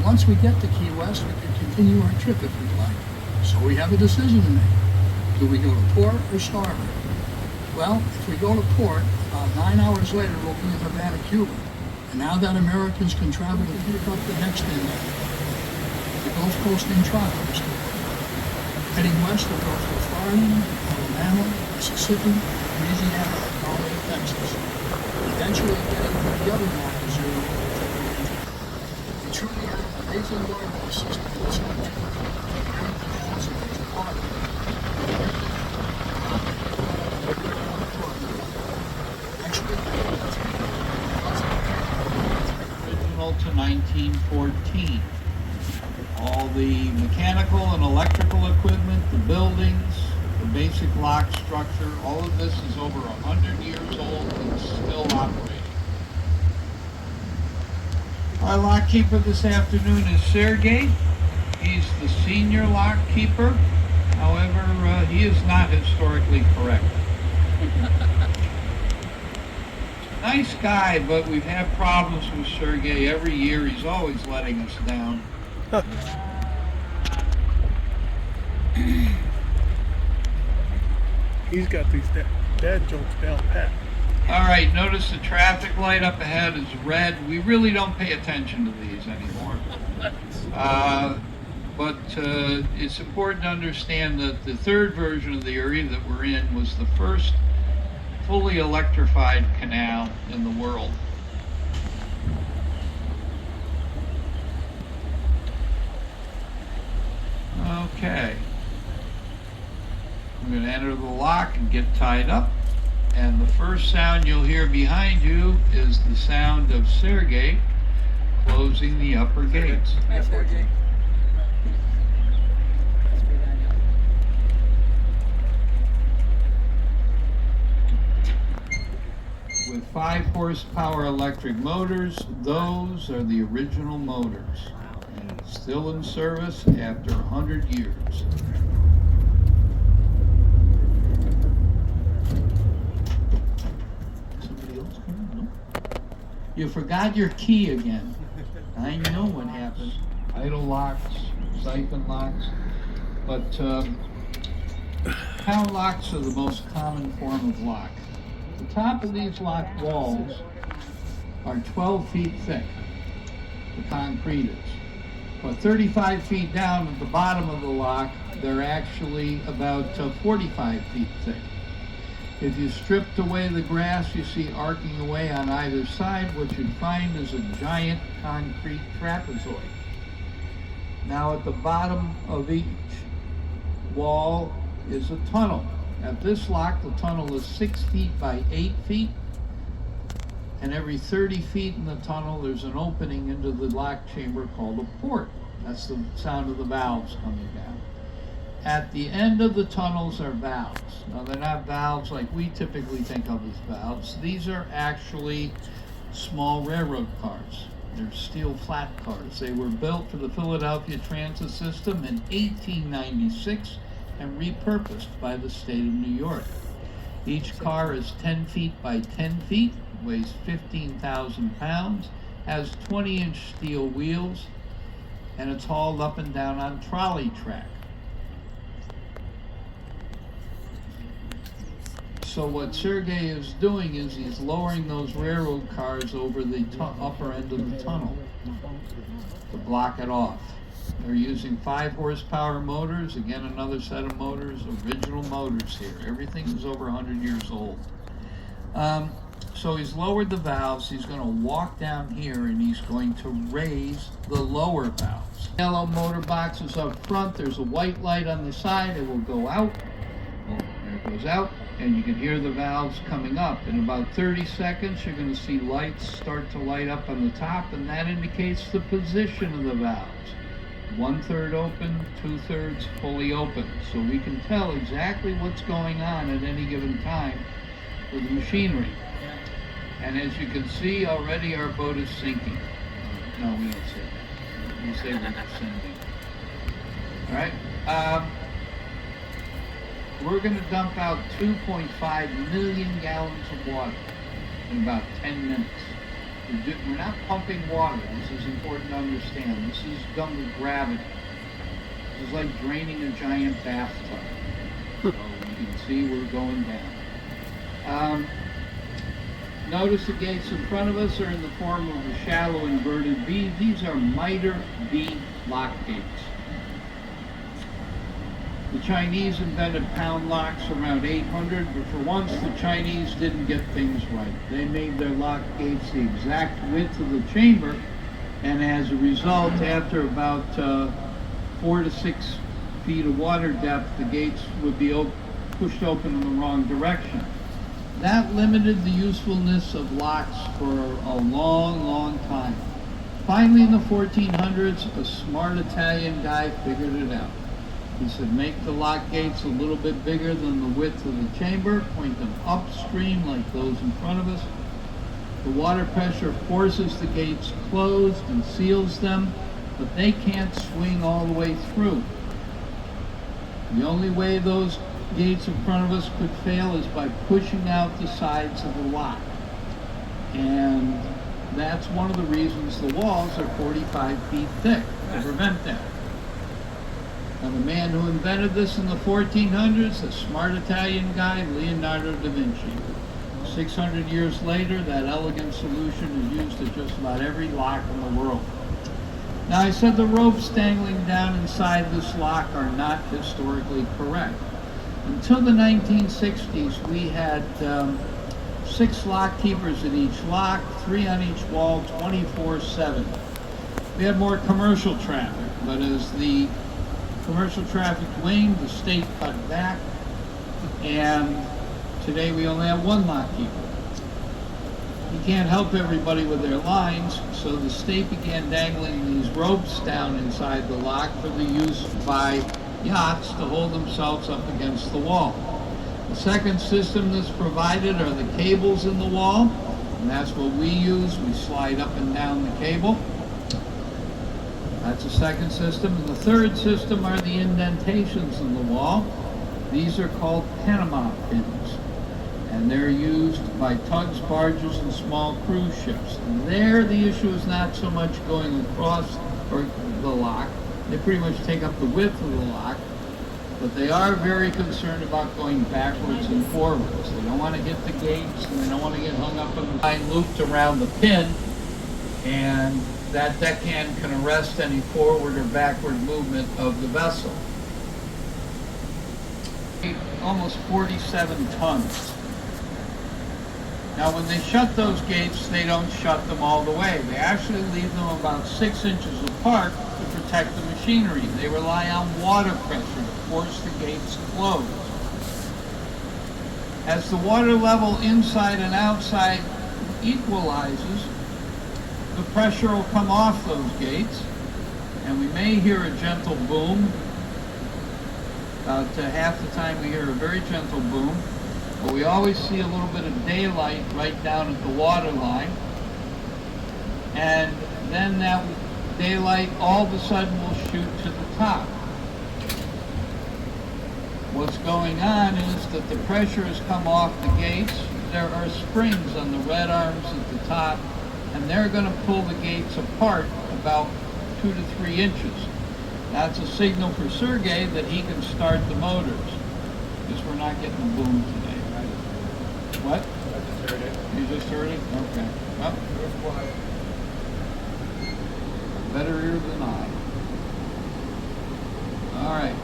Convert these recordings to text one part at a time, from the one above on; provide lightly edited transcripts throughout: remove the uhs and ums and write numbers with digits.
once we get to Key West, we can continue our trip if we'd like. So we have a decision to make. Do we go to port or starboard? Well, if we go to port, about 9 hours later, we'll be in Havana, Cuba. And now that Americans can travel to pick up the next inlet, the Gulf Coast intracoastal. Heading west, we'll go through Florida, Alabama, Mississippi, Louisiana, and all the way to Texas. Eventually getting to the other map of zero. We truly have an amazing waterway system in this country. Great canals and there's water. Original to 1914. All the mechanical and electrical equipment, the buildings, the basic lock structure, all of this is over 100 years old and still operating. Our lock keeper this afternoon is Sergey. He's the senior lock keeper. However, he is not historically correct. Nice guy, but we've had problems with Sergey every year. He's always letting us down. He's got these dad jokes down pat. All right, notice the traffic light up ahead is red. We really don't pay attention to these anymore. But it's important to understand that the third version of the area that we're in was the first fully electrified canal in the world. Okay. I'm going to enter the lock and get tied up. And the first sound you'll hear behind you is the sound of Sergey closing the upper gates. Hi, Sergey. With 5 horsepower electric motors, those are the original motors. And still in service after 100 years. Somebody else coming? No? You forgot your key again. I know what happened. Idle locks, siphon locks, but town locks are the most common form of lock. The top of these lock walls are 12 feet thick, the concrete is. But 35 feet down at the bottom of the lock, they're actually about 45 feet thick. If you stripped away the grass you see arcing away on either side, what you'd find is a giant concrete trapezoid. Now at the bottom of each wall is a tunnel. At this lock, the tunnel is 6 feet by 8 feet, and every 30 feet in the tunnel, there's an opening into the lock chamber called a port. That's the sound of the valves coming down. At the end of the tunnels are valves. Now, they're not valves like we typically think of as valves. These are actually small railroad cars. They're steel flat cars. They were built for the Philadelphia transit system in 1896 and repurposed by the state of New York. Each car is 10 feet by 10 feet, weighs 15,000 pounds, has 20-inch steel wheels, and it's hauled up and down on trolley track. So what Sergey is doing is he's lowering those railroad cars over the upper end of the tunnel to block it off. They're using 5 horsepower motors, again another set of motors, original motors here. Everything is over 100 years old. So he's lowered the valves, he's going to walk down here and he's going to raise the lower valves. Yellow motor box is up front, there's a white light on the side, it will go out. Oh, there it goes out, and you can hear the valves coming up. In about 30 seconds, you're going to see lights start to light up on the top, and that indicates the position of the valves. 1/3 open, 2/3 fully open. So we can tell exactly what's going on at any given time with the machinery. And as you can see, already our boat is sinking. No, we don't say that. We say we're descending. All right. We're going to dump out 2.5 million gallons of water in about 10 minutes. We're not pumping water. This is important to understand. This is done with gravity. This is like draining a giant bathtub. So you can see we're going down. Notice the gates in front of us are in the form of a shallow inverted V. These are miter V lock gates. The Chinese invented pound locks around 800, but for once the Chinese didn't get things right. They made their lock gates the exact width of the chamber, and as a result, after about 4 to 6 feet of water depth, the gates would be pushed open in the wrong direction. That limited the usefulness of locks for a long, long time. Finally, in the 1400s, a smart Italian guy figured it out. He said, make the lock gates a little bit bigger than the width of the chamber, point them upstream like those in front of us. The water pressure forces the gates closed and seals them, but they can't swing all the way through. The only way those gates in front of us could fail is by pushing out the sides of the lock. And that's one of the reasons the walls are 45 feet thick, to prevent that. Now, the man who invented this in the 1400s, the smart Italian guy, Leonardo da Vinci. 600 years later, that elegant solution is used at just about every lock in the world. Now, I said the ropes dangling down inside this lock are not historically correct. Until the 1960s, we had 6 lock keepers at each lock, 3 on each wall, 24/7. We had more commercial traffic, but as the commercial traffic waned, the state cut back, and today we only have 1 lock keeper. You can't help everybody with their lines, so the state began dangling these ropes down inside the lock for the use by yachts to hold themselves up against the wall. The second system that's provided are the cables in the wall, and that's what we use. We slide up and down the cable. That's the second system. And the third system are the indentations in the wall. These are called Panama pins, and they're used by tugs, barges, and small cruise ships. And there, the issue is not so much going across or the lock. They pretty much take up the width of the lock, but they are very concerned about going backwards and forwards. They don't want to hit the gates, and they don't want to get hung up in the line looped around the pin, and that deckhand can arrest any forward or backward movement of the vessel. Almost 47 tons. Now, when they shut those gates, they don't shut them all the way. They actually leave them about 6 inches apart to protect the machinery. They rely on water pressure to force the gates closed. As the water level inside and outside equalizes, the pressure will come off those gates, and we may hear a gentle boom. About half the time we hear a very gentle boom, but we always see a little bit of daylight right down at the water line, and then that daylight all of a sudden will shoot to the top. What's going on is that the pressure has come off the gates. There are springs on the red arms at the top, and they're going to pull the gates apart about 2 to 3 inches. That's a signal for Sergey that he can start the motors, because we're not getting a boom today, right? What? I just heard it. You just heard it? Okay. Well, It was quiet. better ear than I. All right.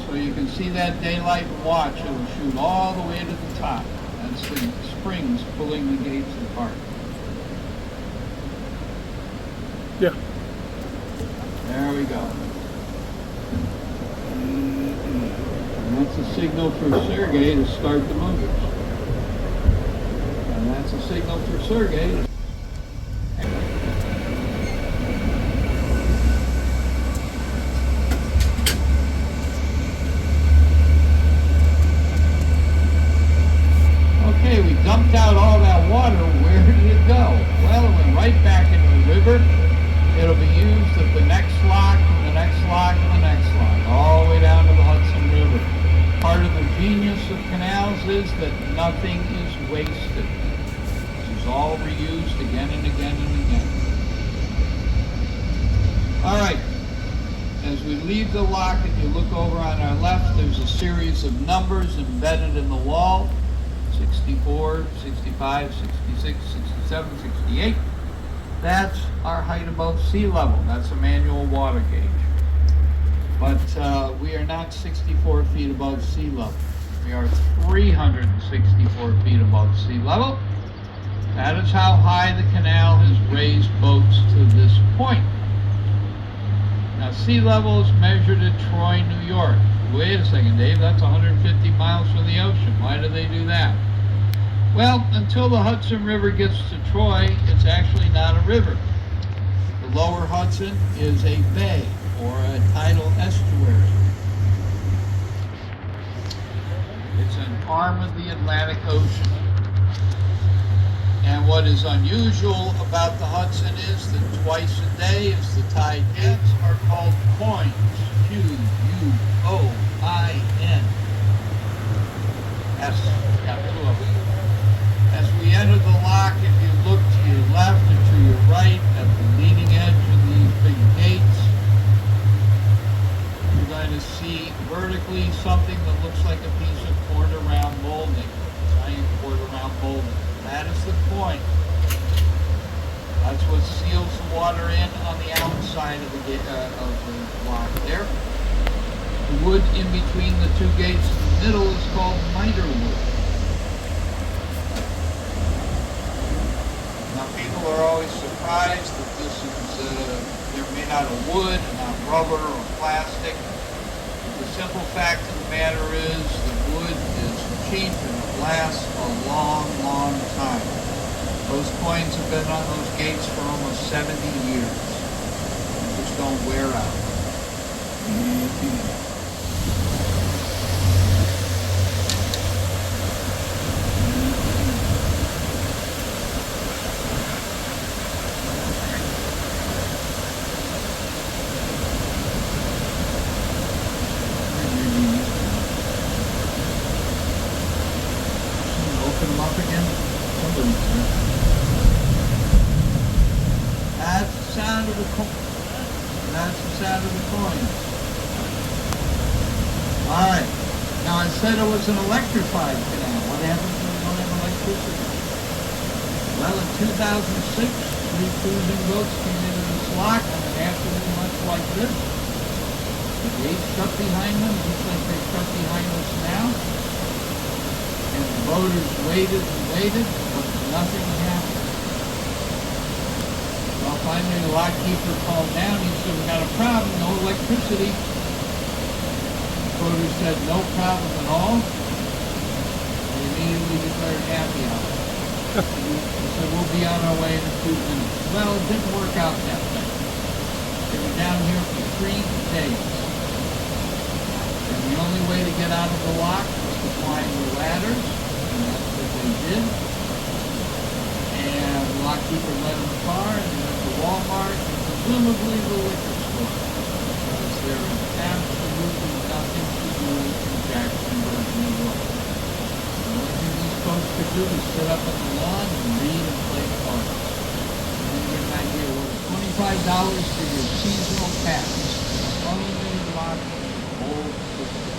So you can see that daylight watch. It will shoot all the way to the top. That's the springs pulling the gates apart. Yeah. There we go. And that's a signal for Sergey to start the motors. And that's a signal for Sergey to... Okay, we dumped out all that water. Where did it go? Well, it went right back into the river. It'll be used at the next lock, and the next lock, and the next lock, all the way down to the Hudson River. Part of the genius of canals is that nothing is wasted. This is all reused again and again we leave the lock and you look over on our left, there's a series of numbers embedded in the wall. 64, 65, 66, 67, 68. That's our height above sea level. That's a manual water gauge. But we are not 64 feet above sea level. We are 364 feet above sea level. That is how high the canal has raised boats to this point. Now, sea level is measured at Troy, New York. Wait a second, Dave, that's 150 miles from the ocean. Why do they do that? Well, until the Hudson River gets to Troy, it's actually not a river. The lower Hudson is a bay or a tidal estuary. It's an arm of the Atlantic Ocean. And what is unusual about the Hudson is that twice a day, as the tide ebbs, are called quoins. Quoin. Yes, got two of them. As we enter the lock, if you look to your left and to your right at the leading edge of these big gates, you're going to see vertically something that looks like a piece of quarter-round molding, giant quarter-round molding. That is the point. That's what seals the water in on the outside of the lock there. The wood in between the two gates in the middle is called miter wood. Now, people are always surprised that this is, they're made out of wood and not rubber or plastic. The simple fact of the matter is that wood is cheap and it lasts a long, long time. Those coins have been on those gates for almost 70 years. They just don't wear out. Open them up again. Somebody's there. That's the sound of the coin. That's the sound of the coin. All right. Now I said it was an electrified canal. What happens when we don't have electricity? Well, in 2006, 3 cruising boats came into this lock on an afternoon much like this. The gates shut behind them, just like they shut behind us now. And the boaters waited and waited, but nothing happened. Well, finally the lock keeper called down. He said, "We got a problem, no electricity." The boaters said, "No problem at all." They immediately declared happy hour. They said, "We'll be on our way in 2 minutes." Well, it didn't work out that way. They were down here for 3 days. And the only way to get out of the lock was to climb the ladders, and that's what they did. And the lockkeeper led them far, and they went to Walmart, and presumably the liquor store, because there is absolutely nothing to do in Jacksonburg, New York. The only thing these folks could do is sit up on the lawn and read and play cards. And then get an idea, well, $25 for your seasonal pass. Only lock whole system.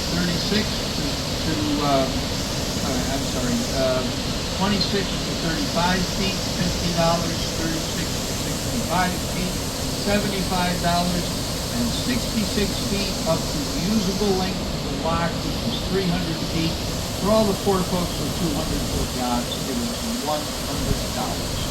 26 to 26 to 35 feet, $50, 36 to 65 feet, $75, and 66 feet up to the usable length of the lock, which is 300 feet. For all the poor folks with 200-foot yachts, it is $100.